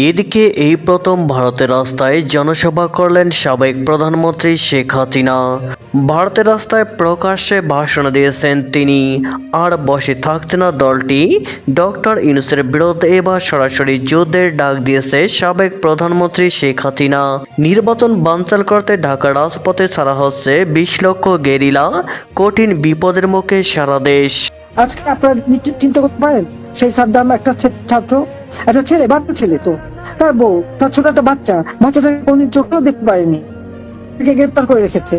এদিকে এই প্রথম ভারতের রাস্তায় জনসভা করলেন সাবেক প্রধানমন্ত্রী শেখ হাসিনা। ভারতের রাস্তায় প্রকাশ্যে ভাষণ দিয়েছেন তিনি। আর বসে থাকছে না দলটি। ডক্টর ইউনূসের বিরুদ্ধে এবার সরাসরি যুদ্ধের ডাক দিয়েছে সাবেক প্রধানমন্ত্রী শেখ হাসিনা। নির্বাচন বানচাল করতে ঢাকার রাজপথে ছাড়া হচ্ছে 20 লক্ষ গেরিলা। কঠিন বিপদের মুখে সারা দেশ। আজকে আপনারা চিন্তা করতে পারেন, সেই সাদ্দাম একটা ছাত্র, একটা ছেলে, বাচ্চা ছেলে, তো তার বউ, তার ছোট একটা বাচ্চাটাকে কোনদিন চোখেও দেখতে পারেনি, তাকে গ্রেপ্তার করে রেখেছে।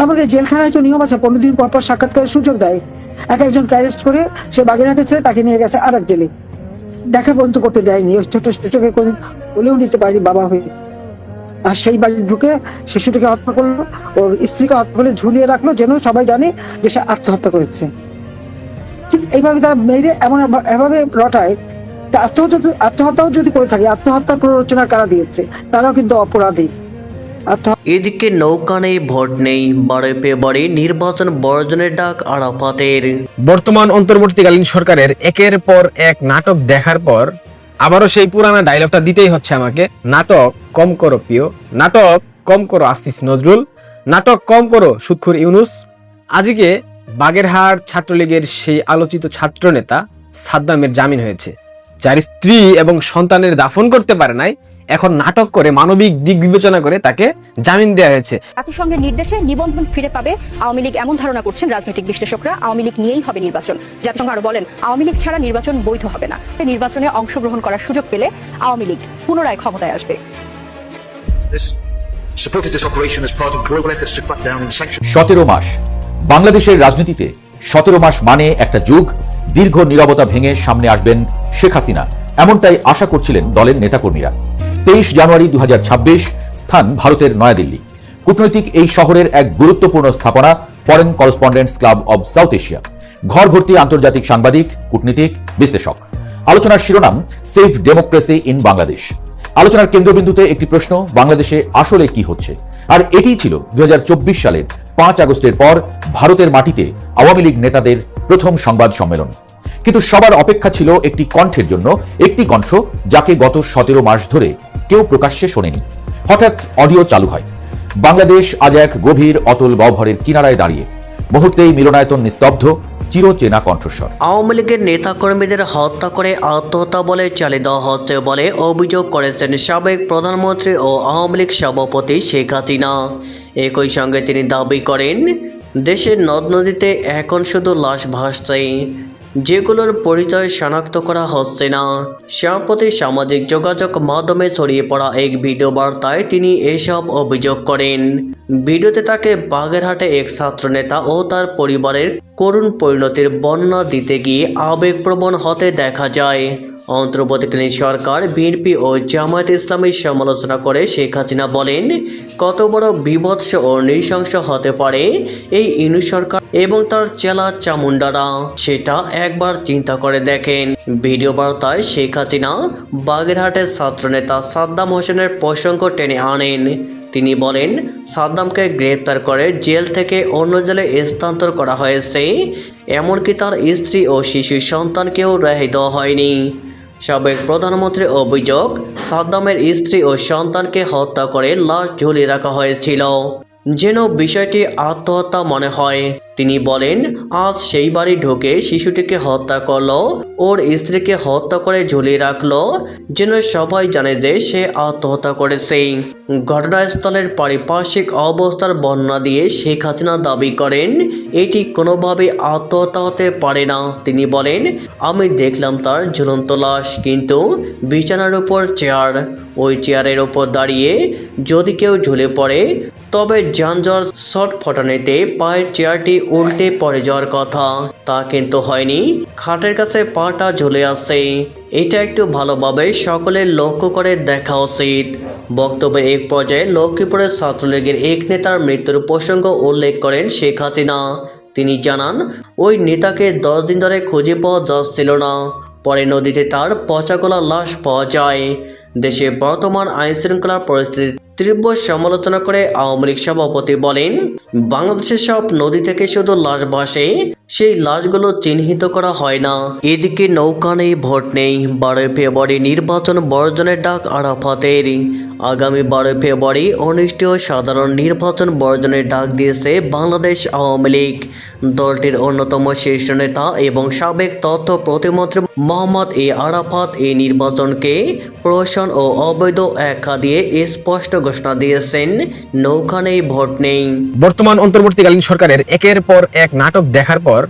আমাদের জেলখানায় তো নিয়ম আছে, 15 দিন পর পর সাক্ষাৎকারের সুযোগ দেয়। একজনকে অ্যারেস্ট করে সে বাগেরহাটে ছেড়ে তাকে নিয়ে গেছে আরেক জেলে, দেখা পর্যন্ত করতে দেয়নি। ওই ছোট শিশুকে কোনদিন বলেও নিতে পারেনি বাবা হয়ে। আর সেই বাড়ি ঢুকে শিশুটিকে হত্যা করলো, ওর স্ত্রীকে হত্যা করে ঝুলিয়ে রাখলো, যেন সবাই জানে যে সে আত্মহত্যা করেছে। ঠিক এইভাবে তারা মেরে এভাবে রটায়। আত্মহত্যাও যদি করে থাকে, আত্মহত্যার প্ররোচনা কারা দিয়েছে, তারাও কিন্তু অপরাধী। এদিকে নৌকা নেই, ভোট নেই, 12 ফেব্রুয়ারি নির্বাচন বর্জনের ডাক আরাফাতের। বর্তমান অন্তর্বর্তীকালীন সরকারের একের পর এক নাটক দেখার পর আবারও সেই পুরানা ডায়লগটা দিতেই হচ্ছে আমাকে। নাটক কম করো প্রিয়, নাটক কম করো আসিফ নজরুল, নাটক কম করো সুৎখুর ইউনূস। আজকে বাগেরহাট ছাত্রলীগের সেই আলোচিত ছাত্রনেতা সাদ্দামের জামিন হয়েছে, যার স্ত্রী এবং সন্তানের দাফন করতে পারে নাই। এখন নাটক করে মানবিক দিক বিবেচনা করে তাকে জামিন দেওয়া হয়েছে। জাতিসংঘের নির্দেশে নিবন্ধন ফিরে পাবে আওয়ামী লীগ, এমন ধারণা করছেন রাজনৈতিক বিশ্লেষকরা। আওয়ামী লীগ নিয়েই হবে নির্বাচন। জাতিসংঘ আরো বলেন, আওয়ামী লীগ ছাড়া নির্বাচন বৈধ হবে না। নির্বাচনে অংশগ্রহণ করার সুযোগ পেলে আওয়ামী লীগ পুনরায় ক্ষমতায় আসবে। 17 মাস বাংলাদেশের রাজনীতিতে 17 মাস মানে একটা যুগ। দীর্ঘ নীরবতা ভেঙে সামনে আসবেন শেখ হাসিনা, এমনটাই আশা করছিলেন দলের নেতাকর্মীরা। 23 জানুয়ারি 2026, স্থান ভারতের নয়াদিল্লি। কূটনৈতিক এই শহরের এক গুরুত্বপূর্ণ স্থাপনা, foreign correspondents club of south Asia. ঘর ভর্তি আন্তর্জাতিক সাংবাদিক, কূটনীতিক, বিশ্লেষক। আলোচনার শিরোনাম সেভ ডেমোক্রেসি ইন বাংলাদেশ। আলোচনার কেন্দ্রবিন্দুতে একটি প্রশ্ন, বাংলাদেশে আসলে কি হচ্ছে? আর এটিই ছিল 2024 সালের 5 আগস্টের পর ভারতের মাটিতে আওয়ামী লীগ নেতাদের প্রথম সংবাদ সম্মেলন। কিন্তু সবার অপেক্ষা ছিল একটি কণ্ঠের জন্য, একটি কণ্ঠ যাকে গত 17 মাস ধরে কেউ প্রকাশ্যে শোনেনি। হঠাৎ অডিও চালু হয়। বাংলাদেশ আজ এক গভীর অতল গহ্বরের কিনারায় দাঁড়িয়ে। মুহূর্তেই মিলনায়তন নিস্তব্ধ, চিরচেনা কণ্ঠস্বর। আওয়ামী লীগের নেতাকর্মীদের হত্যা করে আত্মহত্যা বলে চালিয়ে দেওয়া হচ্ছে বলে অভিযোগ করেছেন সাবেক প্রধানমন্ত্রী ও আওয়ামী লীগ সভাপতি শেখ হাসিনা। একই সঙ্গে তিনি দাবি করেন, দেশের নদ নদীতে এখন শুধু লাশ ভাসছে, যেগুলোর পরিচয় শনাক্ত করা হচ্ছে না। সম্প্রতি সামাজিক যোগাযোগ মাধ্যমে ছড়িয়ে পড়া এক ভিডিও বার্তায় তিনি এসব অভিযোগ করেন। ভিডিওতে তাকে বাগেরহাটে এক ছাত্রনেতা ও তার পরিবারের করুণ পরিণতির বর্ণনা দিতে গিয়ে আবেগপ্রবণ হতে দেখা যায়। অন্তর্বর্তীকালীন সরকার, বিএনপি ও জামায়াতে ইসলামীর সমালোচনা করে শেখ হাসিনা বলেন, কত বড় বিভৎস ও নৃশংস হতে পারে এই ইউনূস সরকার এবং তার চেলা চামুন্ডারা, সেটা একবার চিন্তা করে দেখেন। ভিডিও বার্তায় শেখ হাসিনা বাগেরহাটের ছাত্রনেতা সাদ্দাম হোসেনের প্রসঙ্গ টেনে আনেন। তিনি বলেন, সাদ্দামকে গ্রেপ্তার করে জেল থেকে অন্য জেলে স্থানান্তর করা হয়েছে, এমনকি তার স্ত্রী ও শিশু সন্তানকেও রেহাই দেওয়া হয়নি। সাবেক প্রধানমন্ত্রীর অভিযোগ, সাদ্দামের স্ত্রী ও সন্তানকে হত্যা করে লাশ ঝুলিয়ে রাখা হয়েছিল, যেন বিষয়টি আত্মহত্যা মনে হয়। তিনি বলেন, আজ সেই বাড়ি ঢুকে শিশুটিকে হত্যা করলো, ওর স্ত্রীকে হত্যা করে ঝুলিয়ে রাখলো, যেন সবাই জানে যে সে আত্মহত্যা করেছে। ঘটনাস্থলের পারিপার্শ্বিক অবস্থার বর্ণনা দিয়ে শেখ হাসিনা দাবি করেন, এটি কোনোভাবে আত্মহত্যা হতে পারে না। তিনি বলেন, আমি দেখলাম তার ঝুলন্ত লাশ, কিন্তু বিছানার উপর চেয়ার, ওই চেয়ারের ওপর দাঁড়িয়ে যদি কেউ ঝুলে পড়ে তবে যানজট ছটফটানিতে পায়ের চেয়ারটি উল্টে পড়ে যাওয়ার কথা, তা কিন্তু হয়নি। খাটের কাছে পাটা ঝুলে আছে। এটা একটু ভালোভাবে সকলের লক্ষ্য করে দেখা উচিত। বক্তব্যের এক পর্যায়ে লক্ষ্মীপুরের ছাত্রলীগের এক নেতার মৃত্যুর প্রসঙ্গ উল্লেখ করেন শেখ হাসিনা। তিনি জানান, ওই নেতাকে 10 দিন ধরে খুঁজে পাওয়া যাচ্ছিল না। পরে নদীতে তার পচাগলা লাশ পাওয়া যায়। দেশে বর্তমান আইনশৃঙ্খলা পরিস্থিতি তীব্র সমালোচনা করে আওয়ামী লীগ সভাপতি বলেন, বাংলাদেশের সব নদী থেকে শুধু লাশ ভাসে, সেই লাশগুলো চিহ্নিত করা হয় না। এদিকে নৌকা নেই, ভোট নেই। 12 ফেব্রুয়ারি নির্বাচন বর্জনের ডাক আরাফাতের। আগামী 12 ফেব্রুয়ারি অনুষ্ঠেয় সাধারণ নির্বাচন বর্জনের ডাক দিয়েছে বাংলাদেশ আওয়ামী লীগ। দলটির অন্যতম শীর্ষ নেতা এবং সাবেক তথ্য প্রতিমন্ত্রী মোহাম্মদ এ আরাফাত এই নির্বাচনকে প্রহসন ও অবৈধ আখ্যা দিয়ে স্পষ্ট ঘোষণা দিয়েছেন, নৌকা নেই, ভোট নেই। বর্তমান অন্তর্বর্তীকালীন সরকারের একের পর এক নাটক দেখার পর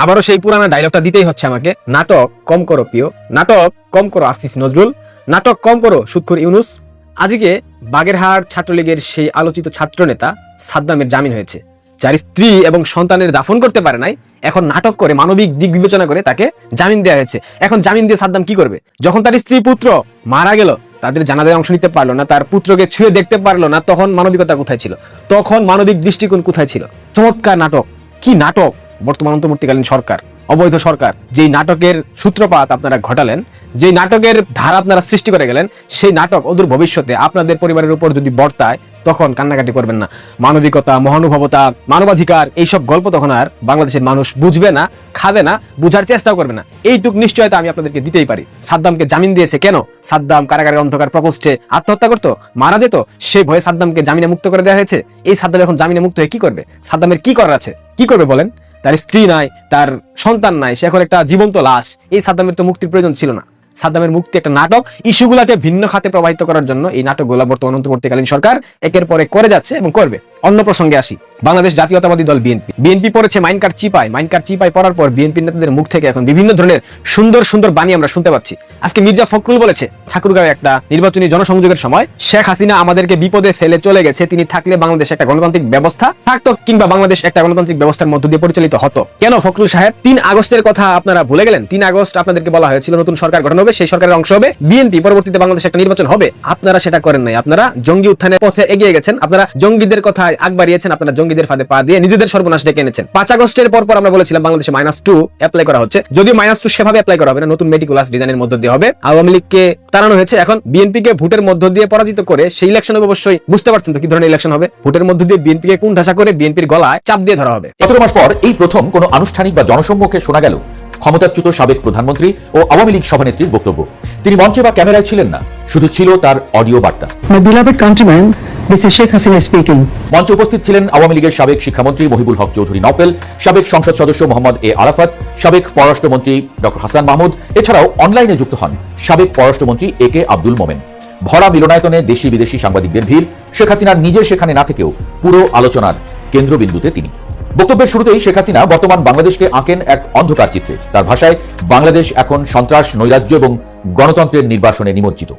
আবারও সেই পুরানা ডায়লগটা দিতেই হচ্ছে আমাকে। নাটক কম করো প্রিয়, নাটক কম করো আসিফ নজরুল, নাটক কম করো সুৎখুর ইউনুস। আজকে বাগেরহাট ছাত্রলীগের সেই আলোচিত ছাত্রনেতা সাদ্দামের জামিন হয়েছে, যার স্ত্রী এবং সন্তানের দাফন করতে পারে নাই, এখন নাটক করে মানবিক দিক বিবেচনা করে তাকে জামিন দেওয়া হয়েছে। এখন জামিন দিয়ে সাদ্দাম কি করবে? যখন তার স্ত্রী পুত্র মারা গেল, তাদের জানাজায় অংশ নিতে পারলো না, তার পুত্রকে ছুঁয়ে দেখতে পারলো না, তখন মানবিকতা কোথায় ছিল? তখন মানবিক দৃষ্টিকোণ কোথায় ছিল? চমৎকার নাটক। কি নাটক বর্তমান অন্তর্বর্তীকালীন সরকার, অবৈধ সরকার, যেই নাটকের সূত্রপাত আপনারা ঘটালেন, যেই নাটকের ধারা আপনারা সৃষ্টি করে গেলেন, সেই নাটক অদূর ভবিষ্যতে আপনাদের পরিবারের উপর যদি বর্তায়, তখন কান্নাকাটি করবেন না। মানবিকতা, মহানুভবতা, মানবাধিকার এইসব গল্প তখন আর বাংলাদেশের মানুষ বুঝবে না, খাবে না, বুঝার চেষ্টাও করবে না। এইটুক নিশ্চয়তা আমি আপনাদেরকে দিতেই পারি। সাদ্দামকে জামিন দিয়েছে কেন? সাদ্দাম কারাগারের অন্ধকার প্রকোষ্ঠে আত্মহত্যা করতো, মারা যেত, সেই ভয়ে সাদ্দামকে জামিনে মুক্ত করে দেওয়া হয়েছে। এই সাদ্দাম এখন জামিনে মুক্ত হয়ে কি করবে? সাদ্দামের কি করার আছে? কি করবে বলেন? তার স্ত্রী নাই, তার সন্তান নাই, সে এখন একটা জীবন্ত লাশ। এই সাদ্দামের তো মুক্তির প্রয়োজন ছিল না। সাদ্দামের মুক্তি একটা নাটক। ইস্যুগুলাকে ভিন্ন খাতে প্রবাহিত করার জন্য এই নাটকগুলো বর্তমান অন্তর্বর্তীকালীন সরকার একের পর এক করে যাচ্ছে এবং করবে। অন্য প্রসঙ্গে আসি, বাংলাদেশ জাতীয়তাবাদী দল বিএনপি পড়েছে মাইনকার চিপায় পড়ার পর বিএনপি নেতাদের মুখ থেকে এখন বিভিন্ন ধরনের সুন্দর সুন্দর বাণী আমরা শুনতে পাচ্ছি। আজকে মির্জা ফখরুল বলেছে ঠাকুরগাঁও একটা নির্বাচনী জনসংযোগের সময়, শেখ হাসিনা আমাদেরকে বিপদে ফেলে চলে গেছে, তিনি থাকলে বাংলাদেশ একটা গণতান্ত্রিক ব্যবস্থা থাকতো, কিংবা বাংলাদেশ একটা গণতান্ত্রিক ব্যবস্থার মধ্য দিয়ে পরিচালিত হতো। কেন ফখরুল সাহেব 3 আগস্টের কথা আপনারা ভুলে গেলেন? 3 আগস্ট আপনাদেরকে বলা হয়েছিল নতুন সরকার গঠন হবে, সেই সরকারের অংশ হবে বিএনপি, পরবর্তীতে বাংলাদেশে একটা নির্বাচন হবে। আপনারা সেটা করেন নাই। আপনারা জঙ্গি উত্থানের পথে এগিয়ে গেছেন, আপনারা জঙ্গিদের কথায় আগ বাড়িয়েছেন, আপনারা জঙ্গিদের ফাঁদে পা দিয়ে নিজেদের সর্বনাশ ডেকে এনেছেন। 5 আগস্টের পর আমরা বলেছিলাম বাংলাদেশে -2 অ্যাপ্লাই করা হচ্ছে, যদিও -2 সেভাবে অ্যাপ্লাই করা হবে না, নতুন মেটিকুলাস ডিজাইনের মধ্য দিয়ে হবে। আওয়ামী লীগকে তাড়ানো হয়েছে, এখন বিএনপি কে ভোটের মধ্য দিয়ে পরাজিত করে সেই ইলেকশন হবে। অবশ্যই বুঝতে পারছেন তো কি ধরনের ইলেকশন হবে? ভোটের মধ্য দিয়ে বিএনপি কে কোন ঢাসা করে বিএনপির গলায় চাপ দিয়ে ধরা হবে। 17 মাস পর এই প্রথম কোনো আনুষ্ঠানিক বা জনসম্মুখে শোনা গেল ক্ষমতাচ্যুত সাবেক প্রধানমন্ত্রী ও আওয়ামী লীগ সভানেত্রীর বক্তব্য। তিনি মঞ্চে বা ক্যামেরায় ছিলেন না, শুধু ছিল তার অডিও বার্তা। My beloved countrymen, this is Sheikh Hasina speaking. মঞ্চে উপস্থিত ছিলেন আওয়ামী লীগের সাবেক শিক্ষামন্ত্রী মহিবুল হক চৌধুরী নওফেল, সাবেক সংসদ সদস্য মোহাম্মদ এ আরাফাত, সাবেক পররাষ্ট্রমন্ত্রী ডক্টর হাসান মাহমুদ, এছাড়াও অনলাইনে যুক্ত হন সাবেক পররাষ্ট্রমন্ত্রী এ কে আব্দুল মোমেন। ভরা মিলনায়তনে দেশি বিদেশি সাংবাদিকদের ভিড়। শেখ হাসিনা নিজে সেখানে না থেকেও পুরো আলোচনার কেন্দ্রবিন্দুতে তিনি। বক্তব্যের শুরুতেই শেখ হাসিনা বর্তমান বাংলাদেশকে আঁকেন এক অন্ধকার চিত্রে। তার ভাষায়, বাংলাদেশ এখন সন্ত্রাস, নৈরাজ্য এবং গণতন্ত্রের নির্বাসনে নিমজ্জিত।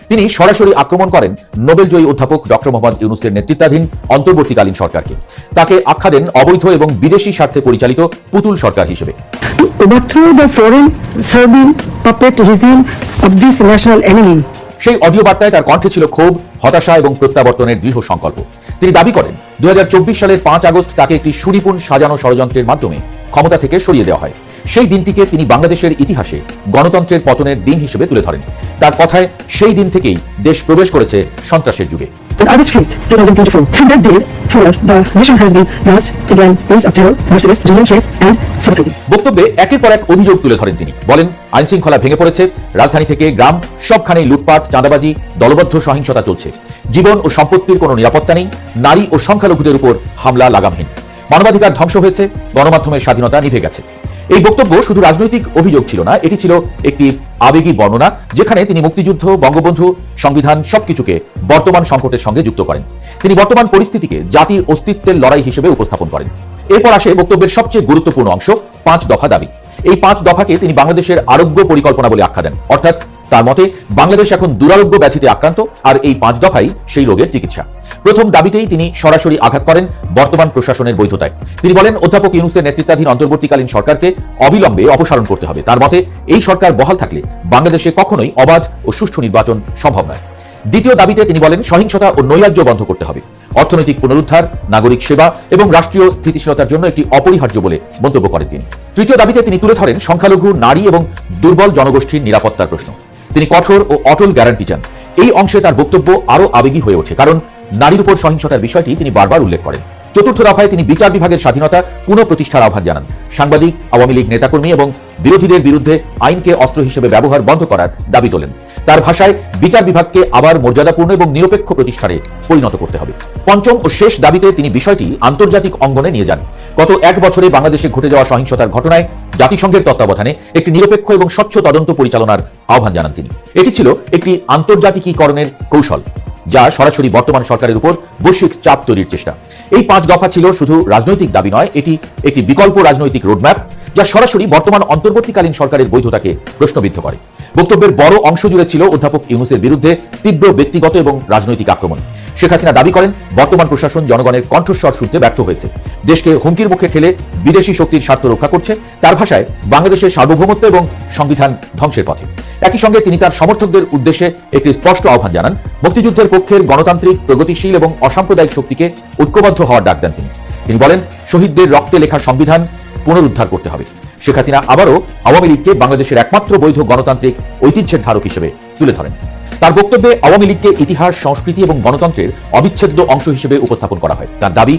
তিনি সরাসরি আক্রমণ করেন নোবেলজয়ী অধ্যাপক ডক্টর মোহাম্মদ ইউনূসের নেতৃত্বাধীন অন্তর্বর্তীকালীন সরকারকে। তাকে আখ্যা দেন অবৈধ এবং বিদেশি স্বার্থে পরিচালিত পুতুল সরকার হিসেবে। Overthrow the foreign Serbian puppet regime of this national enemy. সেই অডিও বার্তায় তার কণ্ঠে ছিল ক্ষোভ, হতাশা এবং প্রত্যাবর্তনের দৃঢ় সংকল্প। তিনি দাবি করেন 2024 সালের 5 আগস্ট তাকে একটি সুনিপুণ সাজানো ষড়যন্ত্রের মাধ্যমে ক্ষমতা থেকে সরিয়ে দেওয়া হয়। সেই দিনটিকে তিনি বাংলাদেশের ইতিহাসে গণতন্ত্রের পতনের দিন হিসেবে তুলে ধরেন। তার কথায়, সেই দিন থেকেই দেশ প্রবেশ করেছে সন্ত্রাসের যুগে। On August 5th, 2024, from that day forward, the nation has been lost again days of terror, merciless, relentless, and suffocating. বক্তব্যে একের পর এক অভিযোগ তুলে ধরেন তিনি। বলেন, আইন শৃঙ্খলা ভেঙে পড়েছে, রাজধানী থেকে গ্রাম সবখানেই লুটপাট, চাঁদাবাজি, দলবদ্ধ সহিংসতা চলছে, জীবন ও সম্পত্তির কোনো নিরাপত্তা নেই, নারী ও সংখ্যালঘুদের উপর হামলা লাগামহীন, মানবাধিকার ধ্বংস হয়েছে, গণমাধ্যমের স্বাধীনতা নিভে গেছে। এই বক্তব্য শুধু রাজনৈতিক অভিযোগ ছিল না, এটি ছিল একটি আবেগী বর্ণনা, যেখানে তিনি মুক্তিযুদ্ধ, বঙ্গবন্ধু, সংবিধান সবকিছুকে বর্তমান সংকটের সঙ্গে যুক্ত করেন। তিনি বর্তমান পরিস্থিতিকে জাতির অস্তিত্বের লড়াই হিসেবে উপস্থাপন করেন। এরপর আসে বক্তব্যের সবচেয়ে গুরুত্বপূর্ণ অংশ, 5 দফা দাবি। এই 5 দফাকে তিনি বাংলাদেশের আরোগ্য পরিকল্পনা বলে আখ্যা দেন। অর্থাৎ তার মতে বাংলাদেশ এখন দুরারোগ্য ব্যাধিতে আক্রান্ত, আর এই 5 দফাই সেই রোগের চিকিৎসা। প্রথম দাবিতেই তিনি সরাসরি আঘাত করেন বর্তমান প্রশাসনের বৈধতায়। তিনি বলেন, অধ্যাপক ইউনূসের নেতৃত্বাধীন অন্তর্বর্তীকালীন সরকারকে অবিলম্বে অপসারণ করতে হবে। তার মতে এই সরকার বহাল থাকলে বাংলাদেশে কখনোই অবাধ ও সুষ্ঠু নির্বাচন সম্ভব নয়। দ্বিতীয় দাবিতে তিনি বলেন, সহিংসতা ও নৈরাজ্য বন্ধ করতে হবে। অর্থনৈতিক পুনরুদ্ধার, নাগরিক সেবা এবং রাষ্ট্রীয় স্থিতিশীলতার জন্য একটি অপরিহার্য বলে মন্তব্য করেন তিনি। তৃতীয় দাবিতে তিনি তুলে ধরেন সংখ্যালঘু, নারী এবং দুর্বল জনগোষ্ঠীর নিরাপত্তার প্রশ্ন। তিনি কঠোর ও অটল গ্যারান্টি চান। এই অংশে তার বক্তব্য আরও আবেগী হয়ে ওঠে, কারণ নারীর উপর সহিংসতার বিষয়টি তিনি বারবার উল্লেখ করেন। চতুর্থ দফায় তিনি বিচার বিভাগের স্বাধীনতা পুনঃপ্রতিষ্ঠার আহ্বান জানান। সাংবাদিক, আওয়ামী লীগ নেতাকর্মী এবং বিরোধীদের বিরুদ্ধে আইনকে অস্ত্র হিসেবে ব্যবহার বন্ধ করার দাবি তোলেন। তার ভাষায় বিচার বিভাগকে আবার মর্যাদাপূর্ণ এবং নিরপেক্ষ প্রতিষ্ঠানে পরিণত করতে হবে। পঞ্চম ও শেষ দাবিতে তিনি বিষয়টি আন্তর্জাতিক অঙ্গনে নিয়ে যান। গত 1 বছরে বাংলাদেশে ঘটে যাওয়া সহিংসতার ঘটনায় জাতিসংঘের তত্ত্বাবধানে একটি নিরপেক্ষ এবং স্বচ্ছ তদন্ত পরিচালনার আহ্বান জানান তিনি। এটি ছিল একটি আন্তর্জাতিকীকরণের কৌশল, যা সরাসরি বর্তমান সরকারের উপর বৈশ্বিক চাপ তৈরির চেষ্টা। এই 5 দফা ছিল শুধু রাজনৈতিক দাবি নয়, এটি একটি বিকল্প রাজনৈতিক রোডম্যাপ, যা সরাসরি বর্তমান অন্তর্বর্তীকালীন সরকারের বৈধতাকে প্রশ্নবিদ্ধ করে। বক্তব্যের বড় অংশ জুড়ে ছিল অধ্যাপক ইউনূসের বিরুদ্ধে তীব্র ব্যক্তিগত এবং রাজনৈতিক আক্রমণ। শেখ হাসিনা দাবি করেন, বর্তমান প্রশাসন জনগণের কণ্ঠস্বর শুনতে ব্যর্থ হয়েছে, দেশকে হুমকির মুখে ঠেলে বিদেশি শক্তির স্বার্থ রক্ষা করছে। তার ভাষায়, বাংলাদেশের সার্বভৌমত্ব এবং সংবিধান ধ্বংসের পথে। একই সঙ্গে তিনি তার সমর্থকদের উদ্দেশ্যে একটি স্পষ্ট আহ্বান জানান। মুক্তিযুদ্ধের পক্ষের গণতান্ত্রিক, প্রগতিশীল এবং অসাম্প্রদায়িক শক্তিকে ঐক্যবদ্ধ হওয়ার ডাক দেন তিনি বলেন, শহীদদের রক্তে লেখা সংবিধান পুনরুদ্ধার করতে হবে। শেখ হাসিনা আবারও আওয়ামী লীগকে বাংলাদেশের একমাত্র বৈধ গণতান্ত্রিক ঐতিহ্যের ধারক হিসেবে তুলে ধরেন। তার বক্তব্যে আওয়ামী লীগকে ইতিহাস, সংস্কৃতি এবং গণতন্ত্রের অবিচ্ছেদ্য অংশ হিসেবে উপস্থাপন করা হয়। তার দাবি,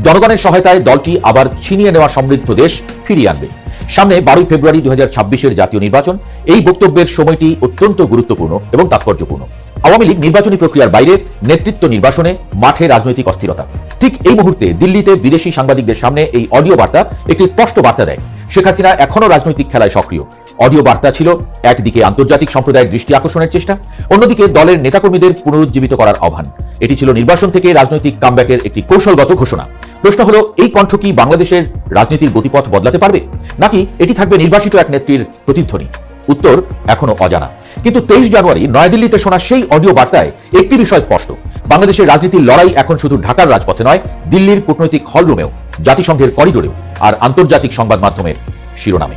জনগণের সহায়তায় দলটি আবার ছিনিয়ে নেওয়া সমৃদ্ধ দেশ ফিরিয়ে আনবে। সামনে 12 ফেব্রুয়ারি 2026-এর জাতীয় নির্বাচন। এই বক্তব্যের সময়টি অত্যন্ত গুরুত্বপূর্ণ এবং তাৎপর্যপূর্ণ। আওয়ামী লীগ নির্বাচনী প্রক্রিয়ার বাইরে, নেতৃত্ব নির্বাচনে, মাঠে রাজনৈতিক অস্থিরতা। ঠিক এই মুহূর্তে দিল্লিতে বিদেশি সাংবাদিকদের সামনে এই অডিও বার্তা একটি স্পষ্ট বার্তা দেয়, শেখ হাসিনা এখনো রাজনৈতিক খেলায় সক্রিয়। অডিও বার্তা ছিল একদিকে আন্তর্জাতিক সম্প্রদায়ের দৃষ্টি আকর্ষণের চেষ্টা, অন্যদিকে দলের নেতাকর্মীদের পুনরুজ্জীবিত করার আহ্বান। এটি ছিল নির্বাচন থেকে রাজনৈতিক কামব্যাকের একটি কৌশলগত ঘোষণা। প্রশ্ন হলো, এই কণ্ঠ কি বাংলাদেশের রাজনীতির গতিপথ বদলাতে পারবে, নাকি এটি থাকবে নির্বাসিত এক নেত্রীর প্রতিধ্বনি? উত্তর এখনো অজানা। কিন্তু 23 জানুয়ারি নয়াদিল্লিতে শোনা সেই অডিও বার্তায় একটি বিষয় স্পষ্ট, বাংলাদেশের রাজনীতির লড়াই এখন শুধু ঢাকার রাজপথে নয়, দিল্লির কূটনৈতিক হলরুমেও, জাতিসংঘের করিডোরেও, আর আন্তর্জাতিক সংবাদ মাধ্যমের শিরোনামে।